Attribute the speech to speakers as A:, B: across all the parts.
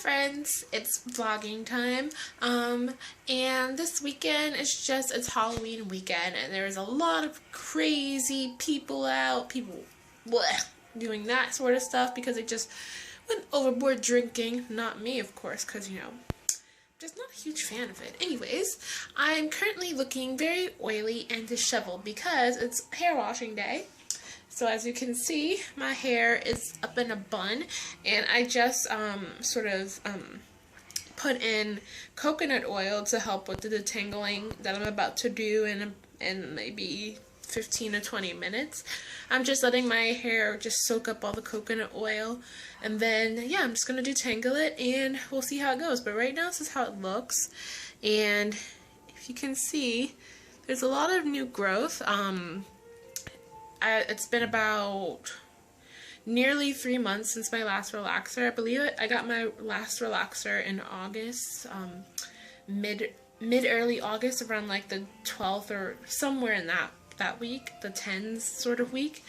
A: friends, it's vlogging time, and this weekend it's Halloween weekend, and there's a lot of crazy people out, bleh, doing that sort of stuff because they just went overboard drinking. Not me, of course, because, just not a huge fan of it. Anyways, I'm currently looking very oily and disheveled because it's hair washing day. So as you can see, my hair is up in a bun, and I just put in coconut oil to help with the detangling that I'm about to do in maybe 15 to 20 minutes. I'm just letting my hair just soak up all the coconut oil, and then yeah, I'm just gonna detangle it and we'll see how it goes. But right now this is how it looks, and if you can see, there's a lot of new growth. It's been about nearly 3 months since my last relaxer. I believe I got my last relaxer in August, mid-early August, around like the 12th or somewhere in that week, the 10s sort of week.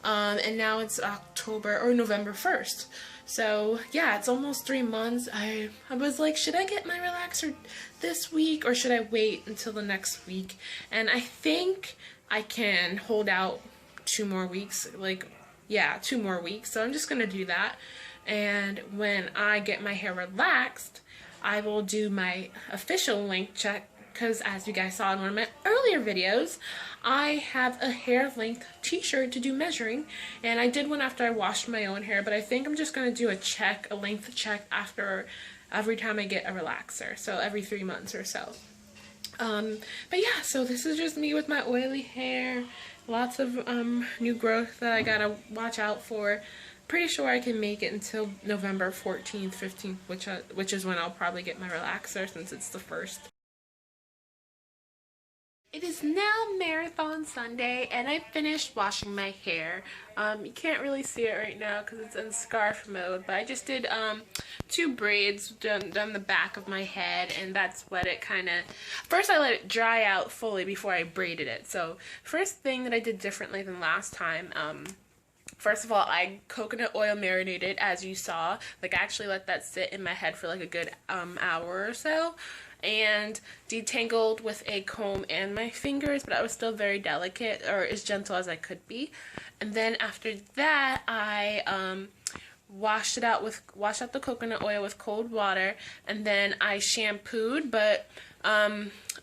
A: And now it's October or November 1st. So yeah, it's almost 3 months. I was like, should I get my relaxer this week or should I wait until the next week? And I think I can hold out 2 more weeks, 2 more weeks. So I'm just gonna do that, and when I get my hair relaxed, I will do my official length check, because as you guys saw in one of my earlier videos, I have a hair length t-shirt to do measuring, and I did one after I washed my own hair, but I think I'm just gonna do a length check after every time I get a relaxer, so every 3 months or so. But yeah, so this is just me with my oily hair. Lots of new growth that I gotta watch out for. Pretty sure I can make it until November 14th, 15th, which is when I'll probably get my relaxer, since it's the 1st. It is now Marathon Sunday, and I finished washing my hair. You can't really see it right now because it's in scarf mode, but I just did 2 braids down the back of my head, and that's what it first I let it dry out fully before I braided it. So first thing that I did differently than last time, first of all, I coconut oil marinated, as you saw. Like, I actually let that sit in my head for like a good hour or so, and detangled with a comb and my fingers, but I was still very delicate, or as gentle as I could be. And then after that, I washed out the coconut oil with cold water, and then I shampooed. But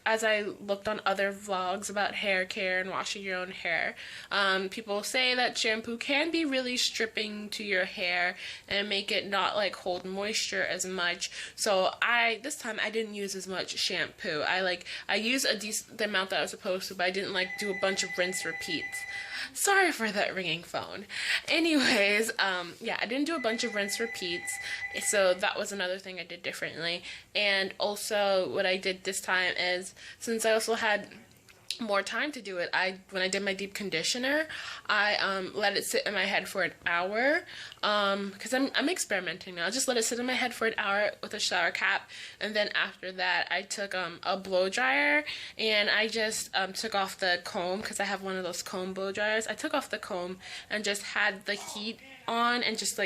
A: as I looked on other vlogs about hair care and washing your own hair, people say that shampoo can be really stripping to your hair and make it not like hold moisture as much. So this time I didn't use as much shampoo. I used a decent amount that I was supposed to, but I didn't do a bunch of rinse repeats. Sorry for that ringing phone. Anyways, yeah, I didn't do a bunch of rinse repeats, so that was another thing I did differently. And also what I did this time is, since I also had more time to do it, when I did my deep conditioner, I let it sit in my head for an hour, because I'm experimenting now. I just let it sit in my head for an hour with a shower cap, and then after that I took a blow dryer, and I just took off the comb, because I have one of those comb blow dryers. I took off the comb and just had the heat on, and just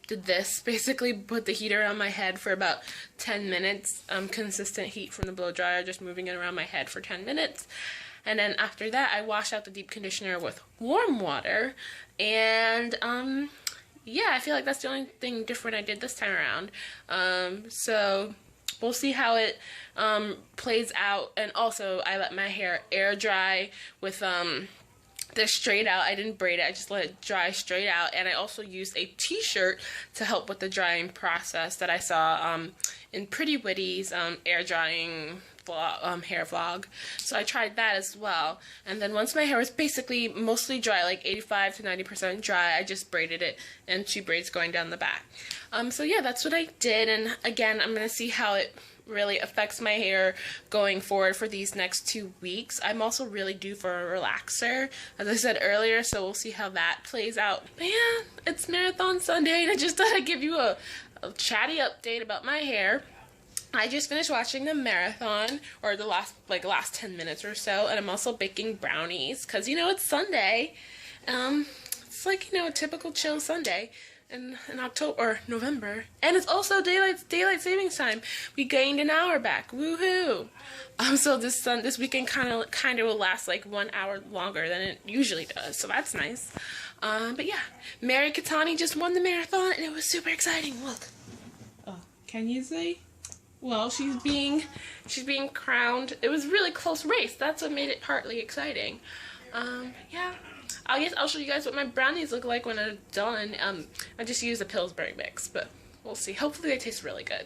A: did this, basically put the heater on my head for about 10 minutes, consistent heat from the blow dryer, just moving it around my head for 10 minutes. And then after that, I washed out the deep conditioner with warm water, and yeah, I feel like that's the only thing different I did this time around. So we'll see how it plays out. And also, I let my hair air dry with the straight out. I didn't braid it, I just let it dry straight out. And I also used a t-shirt to help with the drying process that I saw in Pretty Witty's air drying hair vlog. So I tried that as well. And then once my hair was basically mostly dry, like 85 to 90% dry, I just braided it in 2 braids going down the back. So yeah, that's what I did. And again, I'm gonna see how it really affects my hair going forward for these next 2 weeks. I'm also really due for a relaxer, as I said earlier, so we'll see how that plays out. But yeah, it's Marathon Sunday, and I just thought I'd give you a chatty update about my hair. I just finished watching the marathon, or the last 10 minutes or so, and I'm also baking brownies, because, it's Sunday. It's a typical chill Sunday. in October or November, and it's also daylight savings time. We gained an hour back. Woohoo! So this weekend kind of will last like 1 hour longer than it usually does, so that's nice. But yeah, Mary Keitany just won the marathon, and it was super exciting. Look. Oh, can you see? Well, she's being crowned. It was a really close race. That's what made it partly exciting. Yeah. I guess I'll show you guys what my brownies look like when I'm done. I just used a Pillsbury mix, but we'll see. Hopefully they taste really good.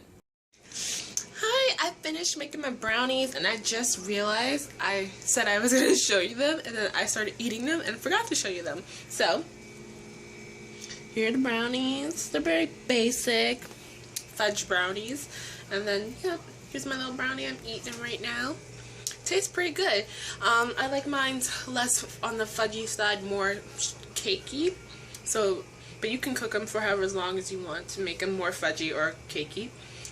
A: Hi, I finished making my brownies, and I just realized I said I was going to show you them, and then I started eating them and forgot to show you them. So, here are the brownies. They're very basic fudge brownies. And then, yeah, here's my little brownie I'm eating right now. Tastes pretty good. I like mine less on the fudgy side, more cakey. So, but you can cook them for however long as you want to make them more fudgy or cakey.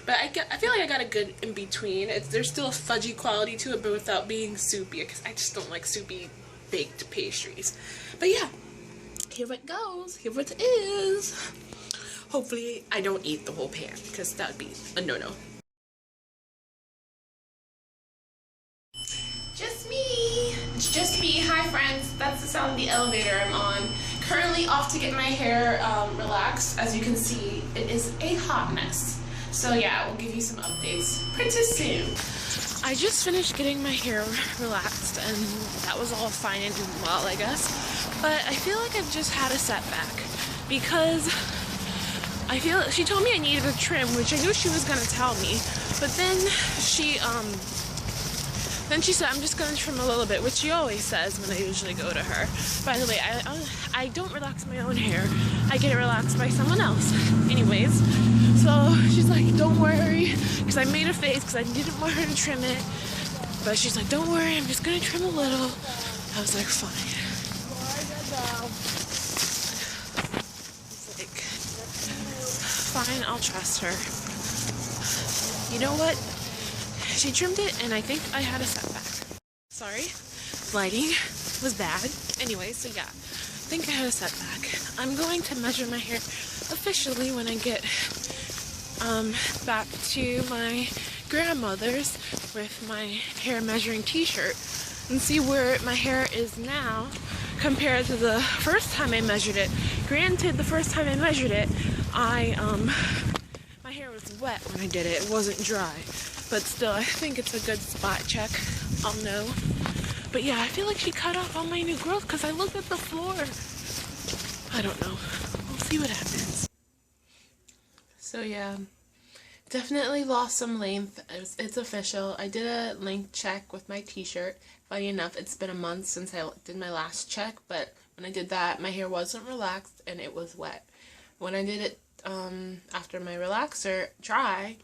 A: But I feel like I got a good in between. There's still a fudgy quality to it, but without being soupy, because I just don't like soupy baked pastries. But yeah, here it goes. Here it is. Hopefully I don't eat the whole pan, because that would be a no-no. Just me. It's just me. Hi friends. That's the sound of the elevator I'm on. Currently off to get my hair relaxed. As you can see, it is a hot mess. So yeah, we'll give you some updates pretty soon. I just finished getting my hair relaxed, and that was all fine and well, I guess. But I feel like I've just had a setback, because she told me I needed a trim, which I knew she was gonna tell me, but then she said I'm just gonna trim a little bit, which she always says when I usually go to her. By the way, I don't relax my own hair. I get it relaxed by someone else. Anyways, so she's like, don't worry, because I made a face because I didn't want her to trim it, but she's like, don't worry, I'm just gonna trim a little. I was like, fine. Fine, I'll trust her. You know what? She trimmed it, and I think I had a setback. Sorry, lighting was bad. Anyway, so yeah, I think I had a setback. I'm going to measure my hair officially when I get back to my grandmother's with my hair measuring t-shirt and see where my hair is now compared to the first time I measured it. Granted, the first time I measured it, my hair was wet when I did it. It wasn't dry. But still, I think it's a good spot check. I'll know. But yeah, I feel like she cut off all my new growth because I looked at the floor. I don't know. We'll see what happens. So yeah, definitely lost some length. It's official. I did a length check with my t-shirt. Funny enough, it's been a month since I did my last check, but when I did that, my hair wasn't relaxed and it was wet. When I did it after my relaxer dry,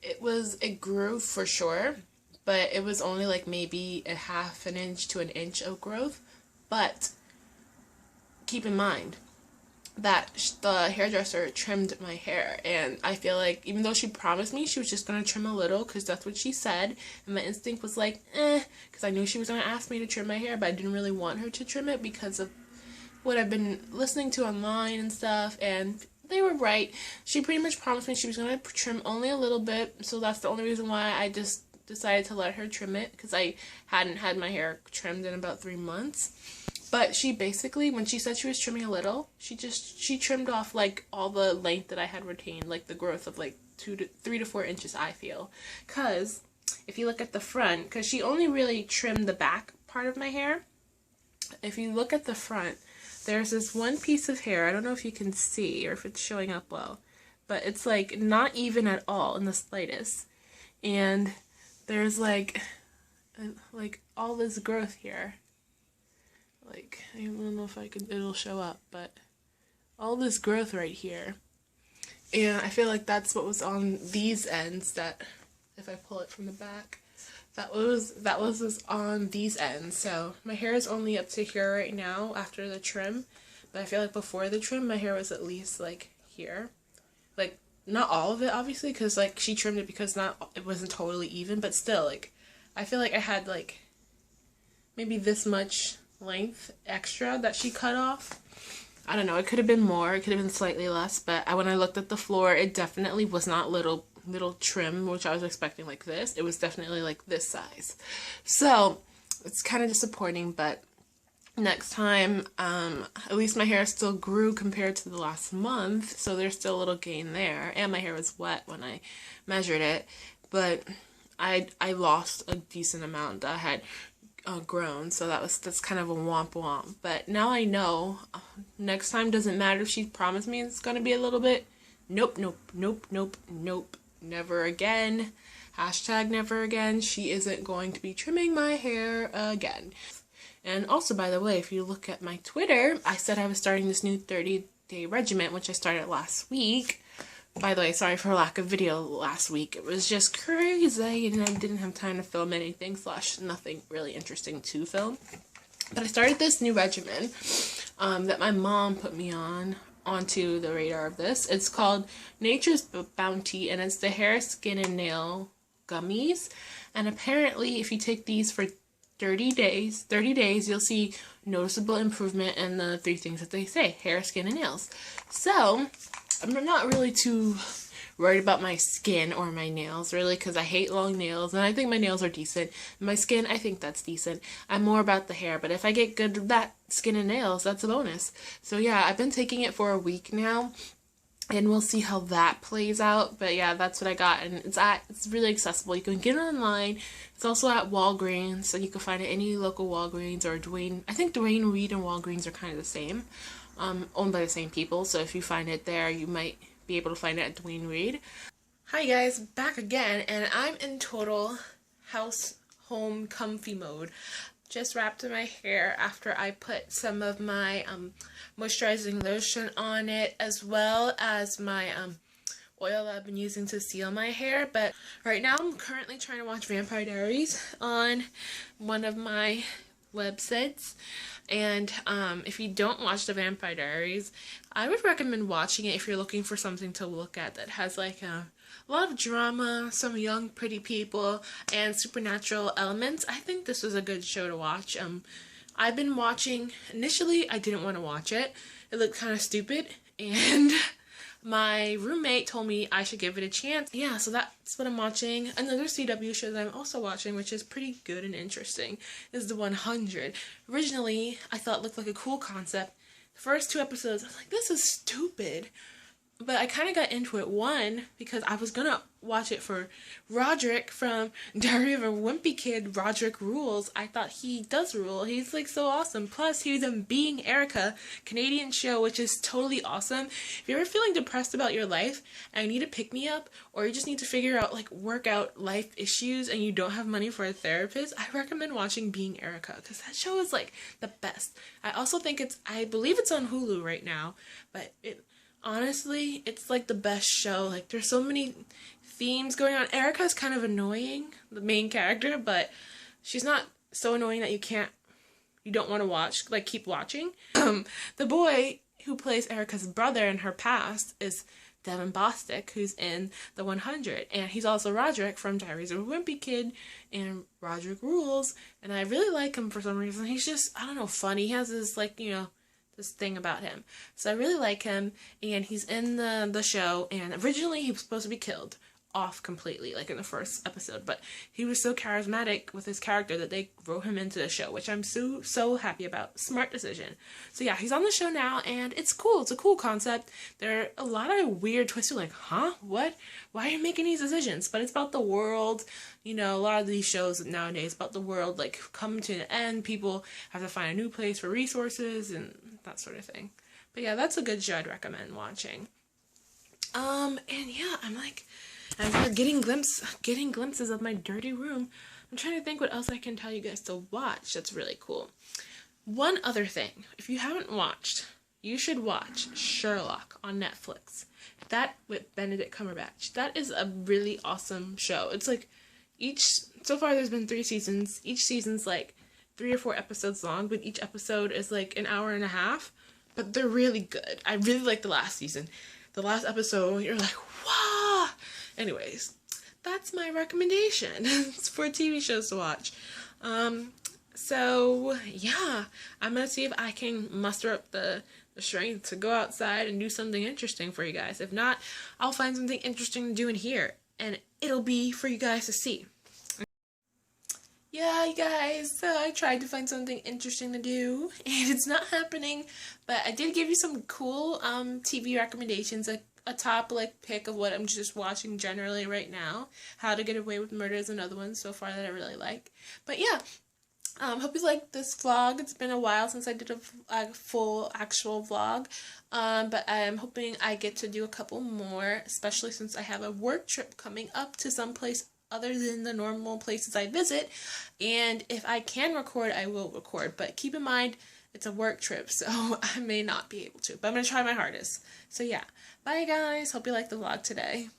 A: it grew for sure, but it was only like maybe a half an inch to an inch of growth. But keep in mind that the hairdresser trimmed my hair, and I feel like even though she promised me she was just going to trim a little because that's what she said, and my instinct was like because I knew she was going to ask me to trim my hair, but I didn't really want her to trim it because of what I've been listening to online and stuff, and they were right. She pretty much promised me she was going to trim only a little bit, so that's the only reason why I just decided to let her trim it, because I hadn't had my hair trimmed in about 3 months. But she basically, when she said she was trimming a little, she trimmed off like all the length that I had retained, like the growth of like 3 to 4 inches, I feel. Because if you look at the front, because she only really trimmed the back part of my hair, if you look at the front, there's this one piece of hair, I don't know if you can see or if it's showing up well, but it's like not even at all in the slightest. And there's like all this growth here. Like, I don't know if it'll show up, but all this growth right here. And I feel like that's what was on these ends, that if I pull it from the back, that was on these ends. So my hair is only up to here right now after the trim, but I feel like before the trim my hair was at least like here. Like, not all of it obviously, because like she trimmed it because it wasn't totally even, but still, like, I feel like I had like maybe this much length extra that she cut off. I don't know, it could have been more, it could have been slightly less, but when I looked at the floor, it definitely was not little trim, which I was expecting like this. It was definitely like this size. So it's kind of disappointing, but next time, at least my hair still grew compared to the last month, so there's still a little gain there, and my hair was wet when I measured it, but I lost a decent amount that had grown, so that's kind of a womp womp. But now I know, next time doesn't matter if she promised me it's gonna be a little bit. Nope, nope, nope, nope, nope. Never again. Hashtag never again. She isn't going to be trimming my hair again. And also, by the way, if you look at my Twitter, I said I was starting this new 30-day regimen, which I started last week. By the way, sorry for lack of video last week. It was just crazy and I didn't have time to film anything, / nothing really interesting to film. But I started this new regimen that my mom put me onto the radar of this. It's called Nature's Bounty, and it's the hair, skin, and nail gummies. And apparently, if you take these for 30 days, you'll see noticeable improvement in the 3 things that they say: hair, skin, and nails. So I'm not really too worried about my skin or my nails, really, because I hate long nails, and I think my nails are decent. My skin, I think that's decent. I'm more about the hair, but if I get good at that skin and nails, that's a bonus. So yeah, I've been taking it for a week now, and we'll see how that plays out. But yeah, that's what I got, and it's really accessible. You can get it online. It's also at Walgreens, so you can find it any local Walgreens or I think Duane Reade and Walgreens are kind of the same. Owned by the same people, so if you find it there, you might be able to find it at Duane Reade. Hi guys, back again, and I'm in total home comfy mode. Just wrapped in my hair after I put some of my moisturizing lotion on it, as well as my oil that I've been using to seal my hair. But right now I'm currently trying to watch Vampire Diaries on one of my websites. And if you don't watch the Vampire Diaries, I would recommend watching it if you're looking for something to look at that has like a lot of drama, some young pretty people, and supernatural elements. I think this was a good show to watch. I've been watching, initially I didn't want to watch it. It looked kind of stupid, and my roommate told me I should give it a chance. Yeah, so that's what I'm watching. Another CW show that I'm also watching, which is pretty good and interesting, is The 100. Originally, I thought it looked like a cool concept. The first 2 episodes, I was like, this is stupid. But I kind of got into it, one, because I was going to watch it for Roderick from Diary of a Wimpy Kid, Roderick Rules. I thought he does rule. He's like so awesome. Plus, he's in Being Erica, Canadian show, which is totally awesome. If you're ever feeling depressed about your life and you need a pick-me-up, or you just need to figure out, like, work out life issues and you don't have money for a therapist, I recommend watching Being Erica, because that show is, like, the best. I also think I believe it's on Hulu right now, but honestly, it's like the best show. Like, there's so many themes going on. Erica's kind of annoying, the main character, but she's not so annoying that you don't want to watch, like, keep watching. The boy who plays Erica's brother in her past is Devin Bostick, who's in The 100, and he's also Roderick from Diaries of a Wimpy Kid and Roderick Rules, and I really like him for some reason. He's just, I don't know, funny. He has this, like, this thing about him. So I really like him, and he's in the show, and originally he was supposed to be killed off completely, like in the first episode, but he was so charismatic with his character that they wrote him into the show, which I'm so happy about. Smart decision. So yeah, he's on the show now, and it's cool. It's a cool concept. There are a lot of weird twists. You're like, huh? What? Why are you making these decisions? But it's about the world. A lot of these shows nowadays about the world, like, come to an end. People have to find a new place for resources and that sort of thing. But yeah, that's a good show I'd recommend watching. And yeah, I'm getting glimpses of my dirty room. I'm trying to think what else I can tell you guys to watch that's really cool. One other thing, if you haven't watched, you should watch Sherlock on Netflix. That with Benedict Cumberbatch. That is a really awesome show. It's like so far there's been 3 seasons. Each season's like 3 or 4 episodes long, but each episode is like an hour and a half. But they're really good. I really like the last season. The last episode, you're like, wow! Anyways, that's my recommendation for TV shows to watch. So yeah, I'm gonna see if I can muster up the the strength to go outside and do something interesting for you guys. If not, I'll find something interesting to do in here, and it'll be for you guys to see. Yeah, you guys, so I tried to find something interesting to do, and it's not happening, but I did give you some cool TV recommendations, a top pick of what I'm just watching generally right now. How to Get Away with Murder is another one so far that I really like. But yeah, hope you like this vlog. It's been a while since I did a full actual vlog, but I'm hoping I get to do a couple more, especially since I have a work trip coming up to some place other than the normal places I visit. And if I can record, I will record, but keep in mind it's a work trip, so I may not be able to, but I'm gonna try my hardest. So yeah, bye guys, hope you liked the vlog today.